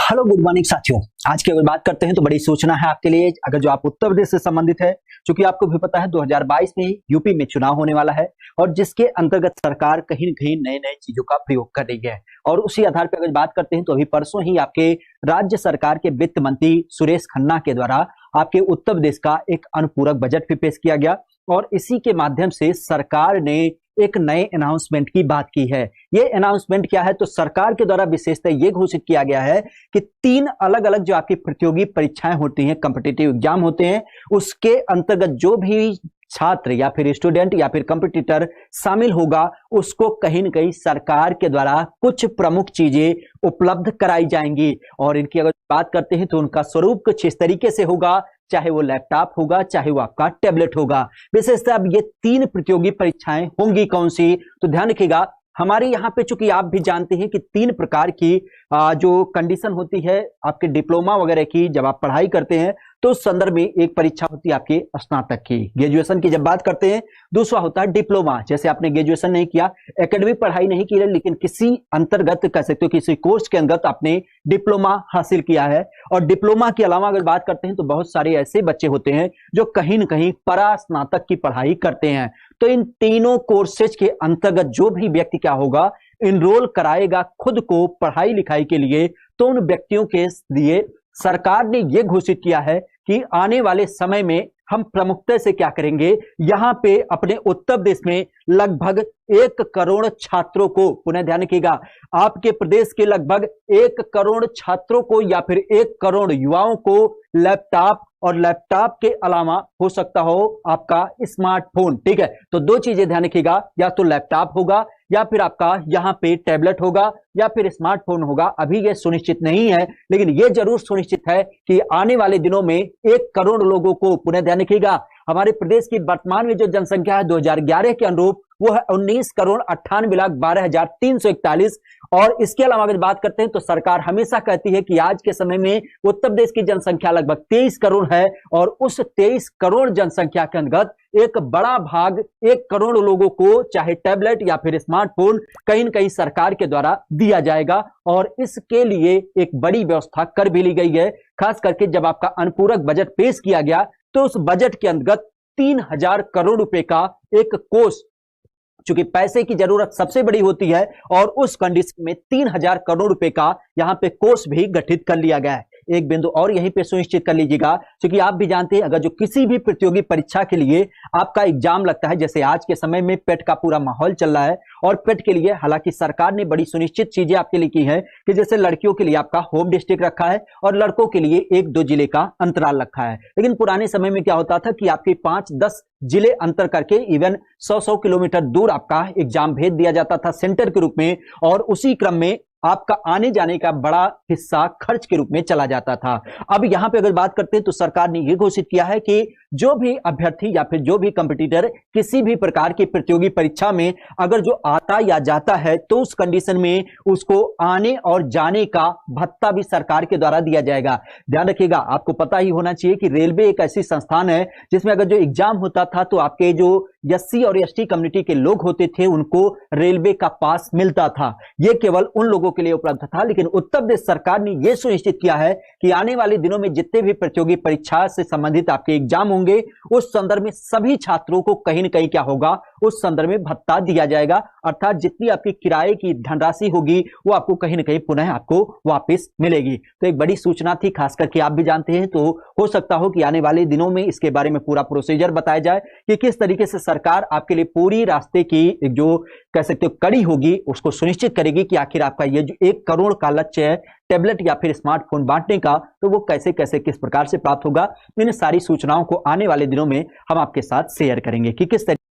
Hello good morning साथियों। आज की अगर बात करते हैं तो बड़ी सूचना है आपके लिए। अगर जो आप उत्तर प्रदेश से संबंधित है, क्योंकि आपको भी पता है 2022 में यूपी में चुनाव होने वाला है और जिसके अंतर्गत सरकार कहीं न कहीं नए नए चीजों का प्रयोग कर रही है। और उसी आधार पर अगर बात करते हैं तो अभी परसों ही आपके राज्य सरकार के वित्त मंत्री सुरेश खन्ना के द्वारा आपके उत्तर प्रदेश का एक अनुपूरक बजट भी पेश किया गया और इसी के माध्यम से सरकार ने एक नए अनाउंसमेंट की बात की है। ये अनाउंसमेंट क्या है, तो सरकार के द्वारा विशेषतः ये घोषित किया गया है कि 3 अलग अलग जो आपकी प्रतियोगी परीक्षाएं होती हैं, कॉम्पिटिटिव एग्जाम होते हैं, उसके अंतर्गत जो भी छात्र या फिर स्टूडेंट या फिर कंपटीटर शामिल होगा उसको कहीं न कहीं सरकार के द्वारा कुछ प्रमुख चीजें उपलब्ध कराई जाएंगी। और इनकी अगर बात करते हैं तो उनका स्वरूप कुछ इस तरीके से होगा, चाहे वो लैपटॉप होगा, चाहे वो आपका टैबलेट होगा। विशेषतः अब ये 3 प्रतियोगी परीक्षाएं होंगी कौन सी, तो ध्यान रखिएगा। हमारे यहाँ पे चूंकि आप भी जानते हैं कि 3 प्रकार की जो कंडीशन होती है आपके डिप्लोमा वगैरह की, जब आप पढ़ाई करते हैं तो उस संदर्भ में एक परीक्षा होती है आपके स्नातक की, ग्रेजुएशन की जब बात करते हैं। दूसरा होता है डिप्लोमा, जैसे आपने ग्रेजुएशन नहीं किया, एकेडमिक पढ़ाई नहीं की है, लेकिन किसी अंतर्गत कह सकते हो किसी कोर्स के अंतर्गत आपने डिप्लोमा हासिल किया है। और डिप्लोमा के अलावा अगर बात करते हैं तो बहुत सारे ऐसे बच्चे होते हैं जो कहीं न कहीं परा स्नातक की पढ़ाई करते हैं। तो इन तीनों कोर्सेज के अंतर्गत जो भी व्यक्ति क्या होगा, इनरोल कराएगा खुद को पढ़ाई लिखाई के लिए, तो उन व्यक्तियों के लिए सरकार ने यह घोषित किया है कि आने वाले समय में हम प्रमुखता से क्या करेंगे, यहां पे अपने उत्तर प्रदेश में लगभग 1 करोड़ छात्रों को, पुनः ध्यान रखिएगा, आपके प्रदेश के लगभग 1 करोड़ छात्रों को या फिर 1 करोड़ युवाओं को लैपटॉप और लैपटॉप के अलावा हो सकता हो आपका स्मार्टफोन। ठीक है, तो 2 चीजें ध्यान रखिएगा, या तो लैपटॉप होगा या फिर आपका यहां पे टैबलेट होगा या फिर स्मार्टफोन होगा। अभी यह सुनिश्चित नहीं है, लेकिन यह जरूर सुनिश्चित है कि आने वाले दिनों में 1 करोड़ लोगों को, पुनः ध्यान रखिएगा, हमारे प्रदेश की वर्तमान में जो जनसंख्या है 2011 के अनुरूप वो है 19,98,12,341। और इसके अलावा अगर बात करते हैं तो सरकार हमेशा कहती है कि आज के समय में उत्तर प्रदेश की जनसंख्या लगभग 23 करोड़ है और उस 23 करोड़ जनसंख्या के अंतर्गत एक बड़ा भाग 1 करोड़ लोगों को चाहे टैबलेट या फिर स्मार्टफोन कहीं न कहीं सरकार के द्वारा दिया जाएगा। और इसके लिए एक बड़ी व्यवस्था कर भी ली गई है। खास करके जब आपका अनुपूरक बजट पेश किया गया तो उस बजट के अंतर्गत 3000 करोड़ रुपए का एक कोष, चूंकि पैसे की जरूरत सबसे बड़ी होती है, और उस कंडीशन में 3000 करोड़ रुपए का यहां पे कोष भी गठित कर लिया गया है। एक बिंदु और यहीं पे सुनिश्चित कर लीजिएगा, क्योंकि आप भी जानते हैं अगर जो किसी भी प्रतियोगी परीक्षा के लिए आपका एग्जाम लगता है, जैसे आज के समय में पेट का पूरा माहौल चल रहा है, और पेट के लिए हालांकि सरकार ने बड़ी सुनिश्चित चीजें आपके लिए की है कि जैसे लड़कियों के लिए आपका होम डिस्ट्रिक्ट रखा है और लड़कों के लिए 1-2 जिले का अंतराल रखा है। लेकिन पुराने समय में क्या होता था कि आपके 5-10 जिले अंतर करके इवन 100-100 किलोमीटर दूर आपका एग्जाम भेज दिया जाता था सेंटर के रूप में, और उसी क्रम में आपका आने जाने का बड़ा हिस्सा खर्च के रूप में चला जाता था। अब यहां पे अगर बात करते हैं तो सरकार ने यह घोषित किया है कि जो भी अभ्यर्थी या फिर जो भी कंपटीटर किसी भी प्रकार की प्रतियोगी परीक्षा में अगर जो आता या जाता है तो उस कंडीशन में उसको आने और जाने का भत्ता भी सरकार के द्वारा दिया जाएगा। ध्यान रखिएगा, आपको पता ही होना चाहिए कि रेलवे एक ऐसी संस्थान है जिसमें अगर जो एग्जाम होता था तो आपके जो एससी और एसटी कम्युनिटी के लोग होते थे उनको रेलवे का पास मिलता था। यह केवल उन लोगों के लिए उपलब्ध था। लेकिन उत्तर प्रदेश सरकार ने यह सुनिश्चित किया है कि आने वाले दिनों में जितने भी प्रतियोगी परीक्षा से संबंधित आपके एग्जाम होंगे उस संदर्भ में सभी छात्रों को कहीं न कहीं क्या होगा, उस संदर्भ में भत्ता दिया जाएगा। अर्थात जितनी आपकी किराए की धनराशि होगी वो आपको कहीं न कहीं पुनः आपको वापस मिलेगी। तो एक बड़ी सूचना थी, खास करके आप भी जानते हैं, तो हो सकता हो कि आने वाले दिनों में इसके बारे में पूरा प्रोसीजर बताया जाए कि किस तरीके से सरकार आपके लिए पूरी रास्ते की जो कह सकते हो कड़ी होगी उसको सुनिश्चित करेगी कि आखिर आपका ये जो 1 करोड़ का लक्ष्य है टैबलेट या फिर स्मार्टफोन बांटने का, तो वो कैसे कैसे किस प्रकार से प्राप्त होगा। इन सारी सूचनाओं को आने वाले दिनों में हम आपके साथ शेयर करेंगे कि किस